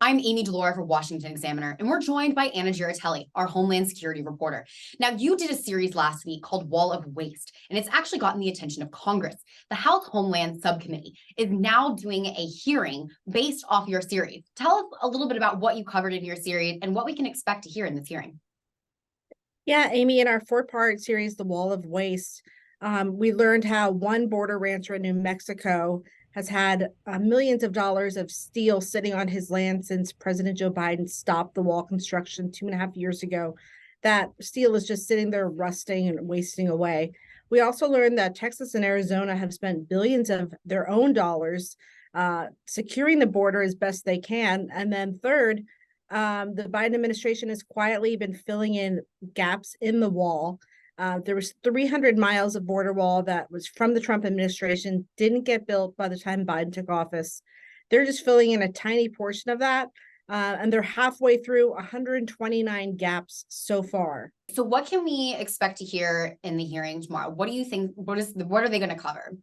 I'm Amy Delora for Washington Examiner, and we're joined by Anna Giratelli, our Homeland Security reporter. Now, you did a series last week called Wall of Waste, and it's actually gotten the attention of Congress. The House Homeland Subcommittee is now doing a hearing based off your series. Tell us a little bit about what you covered in your series and what we can expect to hear in this hearing. Yeah, Amy, in our four-part series, The Wall of Waste, we learned how one border rancher in New Mexico has had millions of dollars of steel sitting on his land since President Joe Biden stopped the wall construction 2.5 years ago. That steel is just sitting there rusting and wasting away. We also learned that Texas and Arizona have spent billions of their own dollars securing the border as best they can. And then third, the Biden administration has quietly been filling in gaps in the wall. There was 300 miles of border wall that was from the Trump administration, didn't get built by the time Biden took office. They're just filling in a tiny portion of that, and they're halfway through 129 gaps so far. So what can we expect to hear in the hearing tomorrow? What do you think? What are they going to cover?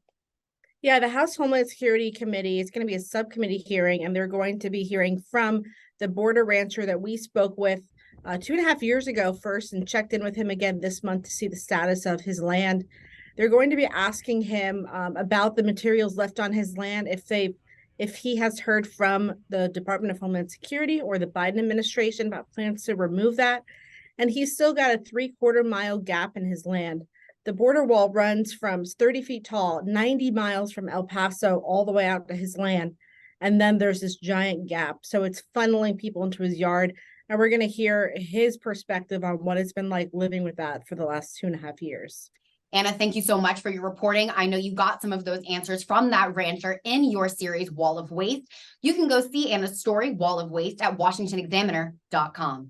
Yeah, the House Homeland Security Committee is going to be a subcommittee hearing, and they're going to be hearing from the border rancher that we spoke with 2.5 years ago first and checked in with him again this month to see the status of his land. They're going to be asking him about the materials left on his land, if he has heard from the Department of Homeland Security or the Biden administration about plans to remove that. And he's still got a 3/4 mile gap in his land. The border wall runs from 30 feet tall, 90 miles from El Paso all the way out to his land. And then there's this giant gap. So it's funneling people into his yard. And we're going to hear his perspective on what it's been like living with that for the last 2.5 years. Anna, thank you so much for your reporting. I know you got some of those answers from that rancher in your series, Wall of Waste. You can go see Anna's story, Wall of Waste, at washingtonexaminer.com.